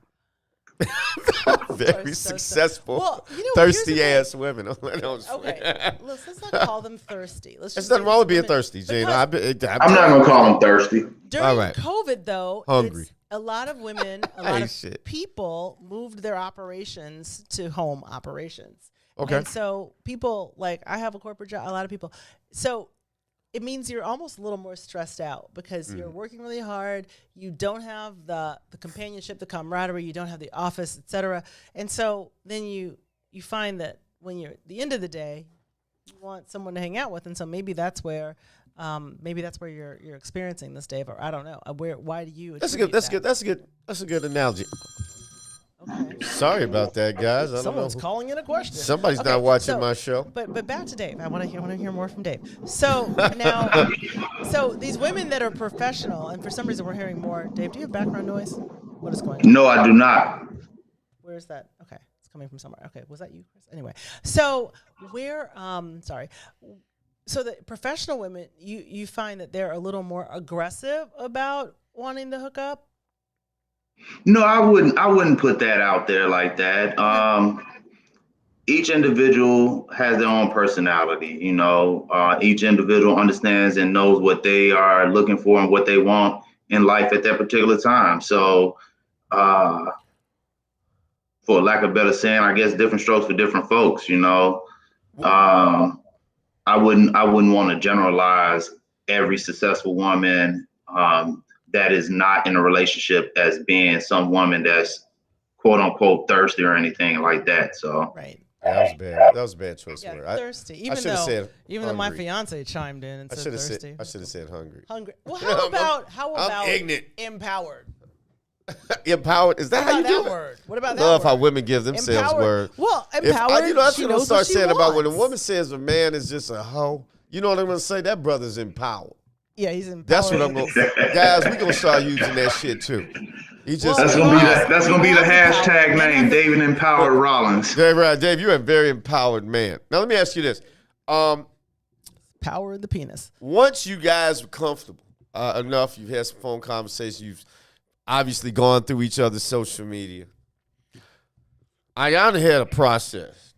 very successful, thirsty ass women. Okay, let's not call them thirsty. There's nothing wrong with being thirsty, Gina. I'm not going to call them thirsty. During All right. COVID, though, Hungry. a lot of women, a lot of people moved their operations to home operations. Okay. And so people, like, I have a corporate job, a lot of people. So it means you're almost a little more stressed out because you're working really hard. You don't have the companionship, the camaraderie. You don't have the office, et cetera. And so then you find that when you're at the end of the day, you want someone to hang out with. And so maybe that's where you're experiencing this, Dave, or I don't know. Why do you? That's a good analogy. Okay. Sorry about that, guys. I Someone's don't know. calling in a question. Somebody's not watching my show. But back to Dave. I want to hear more from Dave. So now, so these women that are professional, and for some reason we're hearing more. Dave, do you have background noise? What is going on? No, I do not. Where is that? Okay, it's coming from somewhere. Okay, was that you, Kris? Anyway, so so the professional women, you find that they're a little more aggressive about wanting to hook up. No, I wouldn't put that out there like that. Each individual has their own personality, you know. Each individual understands and knows what they are looking for and what they want in life at that particular time. So, for lack of better saying, I guess different strokes for different folks, you know. I wouldn't want to generalize every successful woman that is not in a relationship as being some woman that's quote unquote thirsty or anything like that. So right. That was bad. That was a bad choice of word. Thirsty. Even though my fiance chimed in and said thirsty. I should have said hungry. Hungry. Well, how about I'm ignorant. Empowered? Empowered. Is that how you do it? Word? What about that? Love word? how women give themselves words. Well, empowered. That's she what I'm knows start what she saying about when a wants. woman says a man is just a hoe. You know what I'm gonna say? That brother's empowered. Yeah, he's empowered. That's what I'm gonna. Guys, we gonna start using that shit too. That's gonna be the hashtag name, David Empowered Rollins. Dave, you're a very empowered man. Now let me ask you this: power in the penis. Once you guys are comfortable enough, you've had some phone conversations, you've obviously gone through each other's social media. Ayan had a process.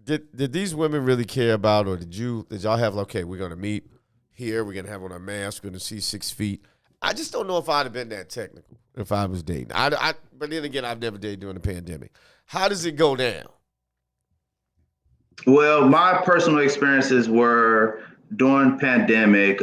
Did these women really care about, or did y'all have, okay, we're gonna meet, here. We're gonna have on our mask. We're gonna see 6 feet. I just don't know if I'd have been that technical if I was dating. But then again, I've never dated during the pandemic. How does it go down? Well, my personal experiences were during pandemic.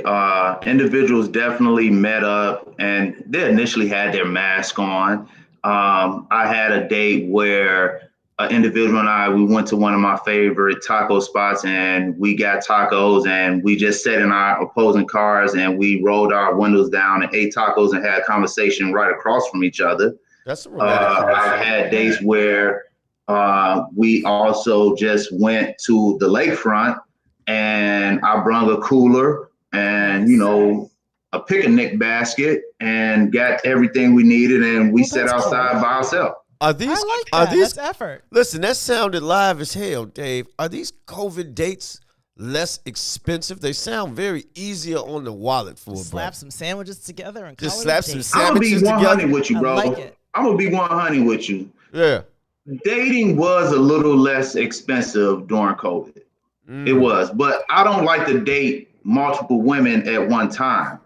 Individuals definitely met up, and they initially had their mask on. I had a date where an individual and we went to one of my favorite taco spots, and we got tacos, and we just sat in our opposing cars, and we rolled our windows down and ate tacos and had a conversation right across from each other. That's a romantic I've had days where we also just went to the lakefront, and I brung a cooler and, a picnic basket and got everything we needed, and we sat outside by ourselves. I like that. That's effort. Listen, that sounded live as hell, Dave. Are these COVID dates less expensive? They sound very easier on the wallet for a slap some sandwiches together and just call slap it a some date. sandwiches together. I'm gonna be 100 with you, bro. I like it. I'm gonna be 100 with you. Yeah. Dating was a little less expensive during COVID. It was, but I don't like to date multiple women at one time.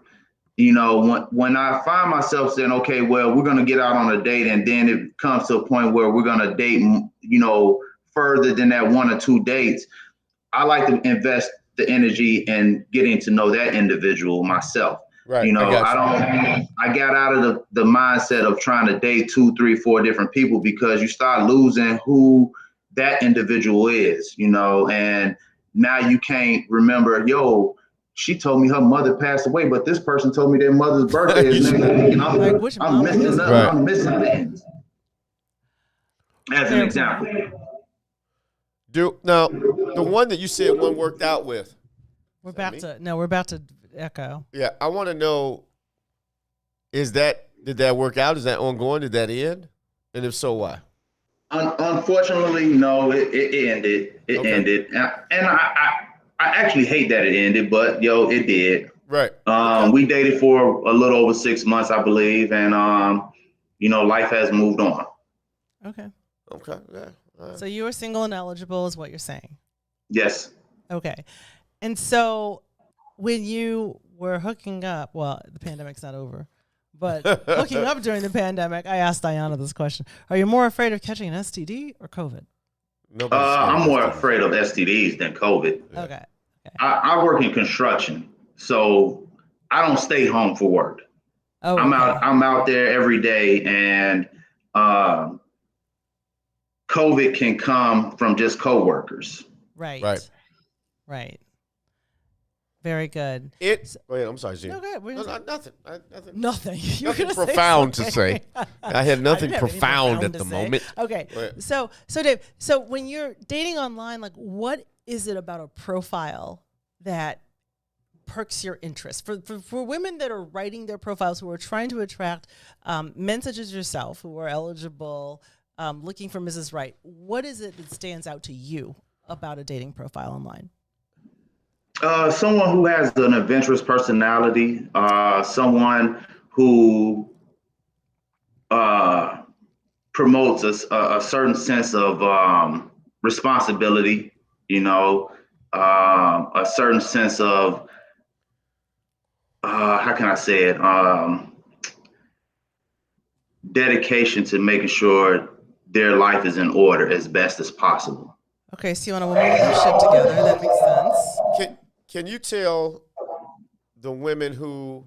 When I find myself saying, okay, well, we're going to get out on a date, and then it comes to a point where we're going to date, further than that 1 or 2 dates, I like to invest the energy in getting to know that individual myself. Right. I got out of the mindset of trying to date 2, 3, 4 different people, because you start losing who that individual is, and now you can't remember, she told me her mother passed away, but this person told me their mother's birthday is next week, and I'm missing nothing. Right. I'm missing things. As an example. Now, the one that you said one worked out with. We're about to echo. Yeah, I want to know, did that work out? Is that ongoing? Did that end? And if so, why? Unfortunately, no, it ended. It ended. And I actually hate that it ended, but it did. Right. We dated for a little over 6 months, I believe, and life has moved on. Okay. Yeah. So you were single and eligible, is what you're saying? Yes. Okay. And so when you were hooking up, well, the pandemic's not over, but hooking up during the pandemic, I asked Diana this question: are you more afraid of catching an STD or COVID? I'm more afraid of STDs than COVID. Okay. I work in construction, so I don't stay home for work. Oh, I'm out there every day, and COVID can come from just coworkers. Right. Very good. Wait, I'm sorry, Gina. No, go ahead. Nothing. Nothing. Nothing profound to say. I had nothing profound at the moment. Okay. So Dave, when you're dating online, like, what is it about a profile that perks your interest? For women that are writing their profiles, who are trying to attract men such as yourself, who are eligible, looking for Mrs. Right, what is it that stands out to you about a dating profile online? Someone who has an adventurous personality, someone who promotes a certain sense of responsibility, a certain sense of, how can I say it, dedication to making sure their life is in order as best as possible. Okay, so you want a woman with their shit together. That makes sense. Can you tell the women who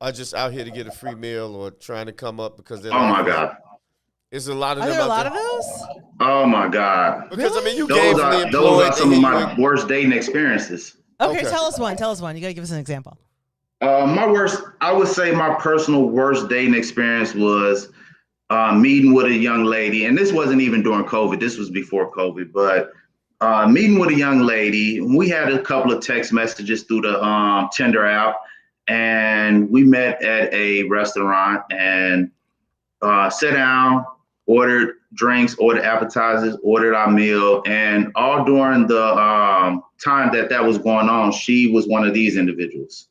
are just out here to get a free meal or trying to come up because they're my God. Is there a lot of them? Are there a lot of those? Oh my God. Because really? you those are some of my worst dating experiences. Okay, tell us one. You gotta give us an example. I would say my personal worst dating experience was meeting with a young lady, and this wasn't even during COVID. This was before COVID, but meeting with a young lady. We had a couple of text messages through the Tinder app, and we met at a restaurant and sat down, ordered drinks, ordered appetizers, ordered our meal, and all during the time that was going on, she was one of these individuals.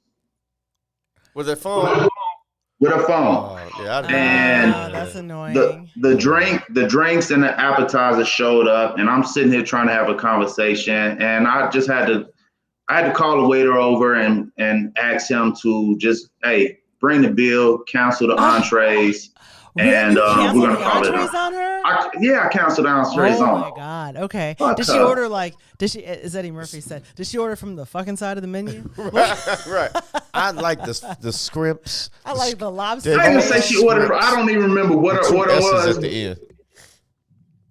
With a phone? With a phone. Oh, yeah, and that's annoying. The drinks and the appetizer showed up, and I'm sitting here trying to have a conversation, and I I had to call the waiter over and ask him to just, hey, bring the bill, cancel the entrees, and You we're canceled gonna the call it. entrees on her? I canceled the entrees Oh on. my God. Okay. Fuck Did she her. order as Eddie Murphy said, did she order from the fucking side of the menu? Right. I like the scrimps. I like the lobster. I didn't say she ordered. I don't even remember what her order was. At the end.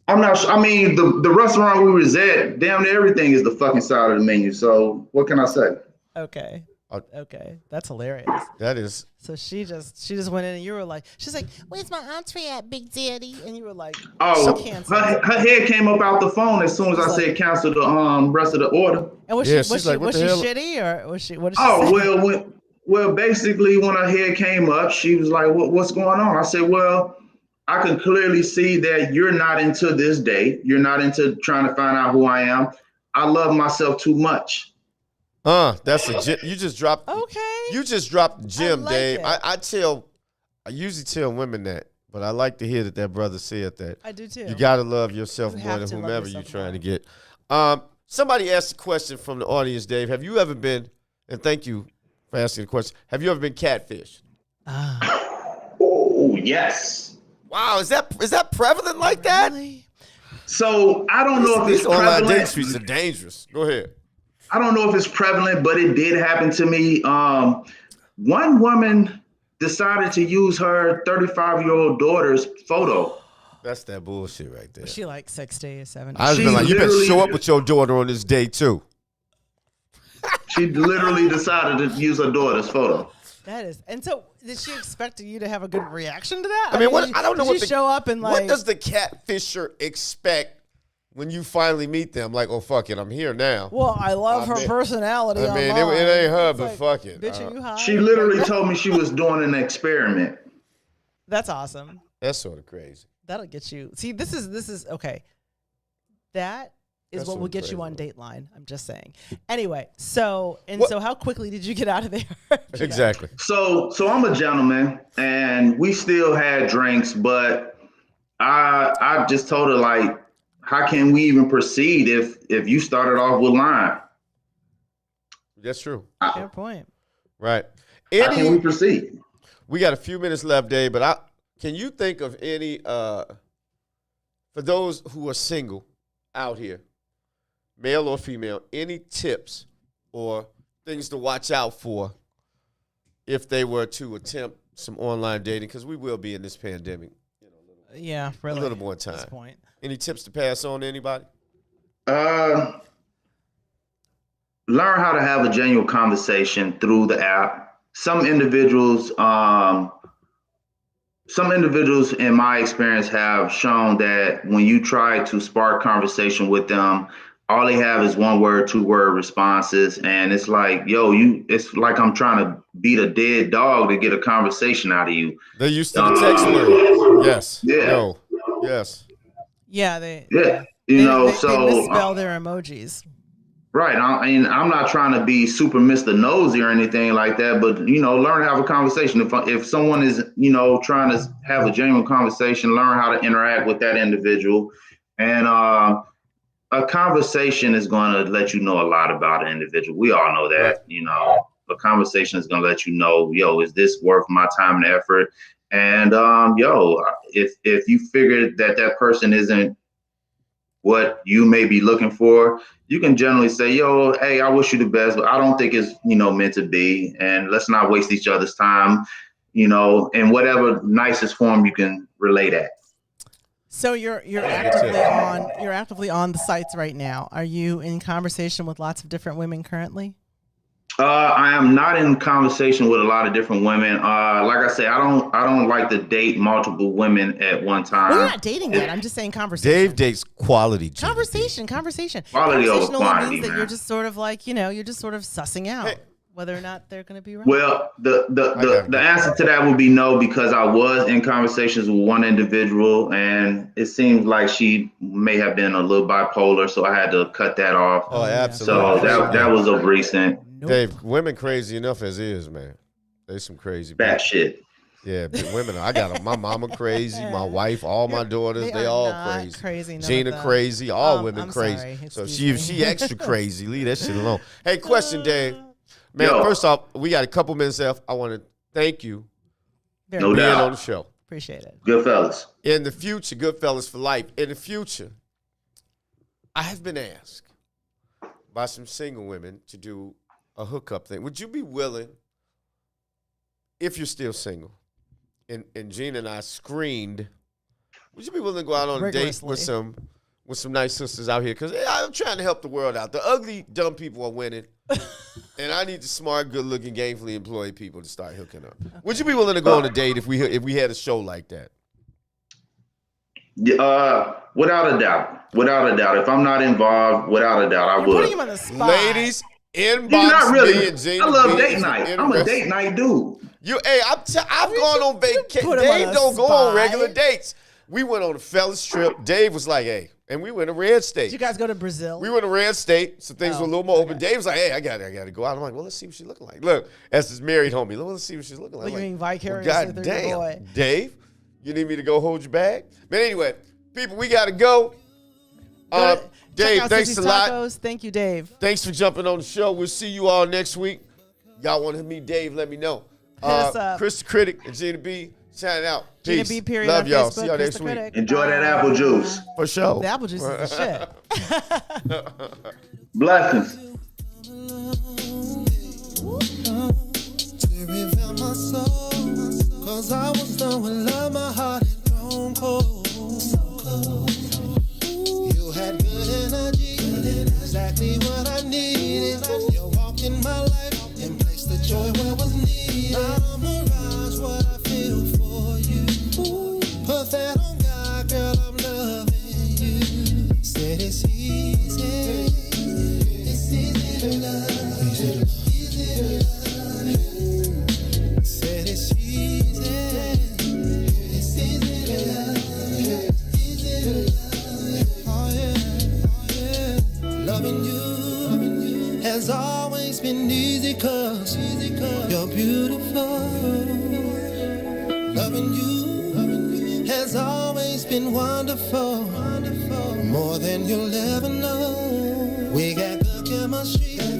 I'm not sure. I mean, the restaurant we was at, damn near everything is the fucking side of the menu. So what can I say? Okay. Okay. That's hilarious. That is. So she just went in and you were like, she's like, where's my entree at, Big Daddy? And you were like, Oh, her head came up out the phone as soon as I said cancel the rest of the order. And was she shitty or was she? What did she say? Well, basically when her head came up, she was like, "What's going on?" I said, "Well, I can clearly see that you're not into this date. You're not into trying to find out who I am. I love myself too much." That's a gem. You just dropped. Okay. You just dropped the gem, Dave. I usually tell women that, but I like to hear that brother said that. I do too. You gotta love yourself more than whomever you're trying to get. Somebody asked a question from the audience, Dave. Have you ever been? And thank you for asking the question. Have you ever been catfished? Oh yes. Wow, is that prevalent like that? Really? So I don't know if it's online prevalent. dating streets are dangerous. Go ahead. I don't know if it's prevalent, but it did happen to me. One woman decided to use her 35-year-old daughter's photo. That's that bullshit right there. Was she like 60 or 70? I was been like, you better show up with your daughter on this day too. She literally decided to use her daughter's photo. That is, and so did she expect you to have a good reaction to that? I mean, I don't know what show up and like. What does the catfisher expect when you finally meet them? Like, oh fuck it, I'm here now. Well, I love her personality. I mean, it ain't her, but fuck it. Bitch, are you high? She literally told me she was doing an experiment. That's awesome. That's sort of crazy. That'll get you. See, this is okay. That is what will get you on Dateline. I'm just saying. Anyway, so how quickly did you get out of there? Exactly. So I'm a gentleman, and we still had drinks, but I just told her, like, how can we even proceed if you started off with lying? That's true. Fair point. Right. How can we proceed? We got a few minutes left, Dave, but can you think of any for those who are single out here, male or female, any tips or things to watch out for if they were to attempt some online dating? Because we will be in this pandemic. Yeah, really. A little more time. At this point. Any tips to pass on to anybody? Learn how to have a genuine conversation through the app. Some individuals in my experience have shown that when you try to spark conversation with them, all they have is 1-word, 2-word responses. And it's like, it's like I'm trying to beat a dead dog to get a conversation out of you. They're used to the text word. Yes. Yeah. No. Yes. Yeah, they misspell their emojis. Right. I'm not trying to be super Mr. Nosy or anything like that, but, learn to have a conversation. If someone is, trying to have a genuine conversation, learn how to interact with that individual. And a conversation is going to let you know a lot about an individual. We all know that, a conversation is going to let you know, is this worth my time and effort? And, if you figure that person isn't what you may be looking for, you can generally say, hey, I wish you the best, but I don't think it's, meant to be. And let's not waste each other's time, in whatever nicest form you can relate at. So you're actively on the sites right now. Are you in conversation with lots of different women currently? I am not in conversation with a lot of different women. Like I say, I don't like to date multiple women at one time. Well, you're not dating yet. I'm just saying conversation. Dave dates quality. Conversation. Quality over only quantity, means that man. you're just sort of like, you're just sort of sussing out whether or not they're going to be right. Well, the answer to that would be no, because I was in conversations with one individual, and it seems like she may have been a little bipolar, so I had to cut that off. Oh, absolutely. So that was of recent. Dave, women crazy enough as is, man. They some crazy bad shit. Yeah, but women. I got my mama crazy, my wife, all my daughters. They are all not crazy. none Gina of them. crazy. All women I'm crazy. sorry, So excuse she me. extra crazy. Leave that shit alone. Hey, question, Dave. Man, Yo. first off, we got a couple minutes left. I want to thank you Very No for being doubt. on the show. appreciate it. Good fellas. In the future, Goodfellas for life. In the future, I have been asked by some single women to do a hookup thing. Would you be willing, if you're still single, and Gina and I screened, would you be willing to go out on a date with some nice sisters out here? Because I'm trying to help the world out. The ugly, dumb people are winning, and I need the smart, good-looking, gainfully employed people to start hooking up. Would you be willing to go on a date if we had a show like that? Without a doubt. Without a doubt. If I'm not involved, without a doubt, I You're would. putting him on the spot. Ladies, inbox Not really. me and Gina I love B date is night. an I'm a interest- date night dude. I've gone on vacation. put him on Dave the don't go on spot. regular dates. We went on a fellas trip. Dave was like, hey, and we went to Red State. Did you guys go to Brazil? We went to Red State, so things Oh, were a little more open. Dave was like, hey, I got to go out. I'm like, well, let's see what she's looking like. Look, as this married homie, let's see what she's looking like. Like, I'm you mean like, vicariously God through your damn, boy. Dave, you need me to go hold your bag? But anyway, people, we got to go. Go to- Dave, check out thanks Sissy's a lot. Tacos. Thank you, Dave. Thanks for jumping on the show. We'll see you all next week. Y'all want to meet Dave, let me know. Hit us up. Kris the Critic and Gina B, signing out. Gina Peace. B. Period Love on y'all. Facebook, See y'all Kris next the week. Critic. Enjoy that apple juice. For sure. The apple juice is the shit. Blessings. To reveal my soul, 'cause I was done with love, my heart had grown cold. You had good energy, exactly what I needed. You walked in my life and placed the joy where was needed. Now mirage what I feel for you. Put that on God, girl, I'm loving you. Said it's easy. It's easy to love. Easy to love. Said it's easy. It's easy to love. Easy to love. Oh yeah. Loving you has always been easy 'cause you're beautiful. Loving you has always been wonderful. More than you'll ever know. We got good chemistry.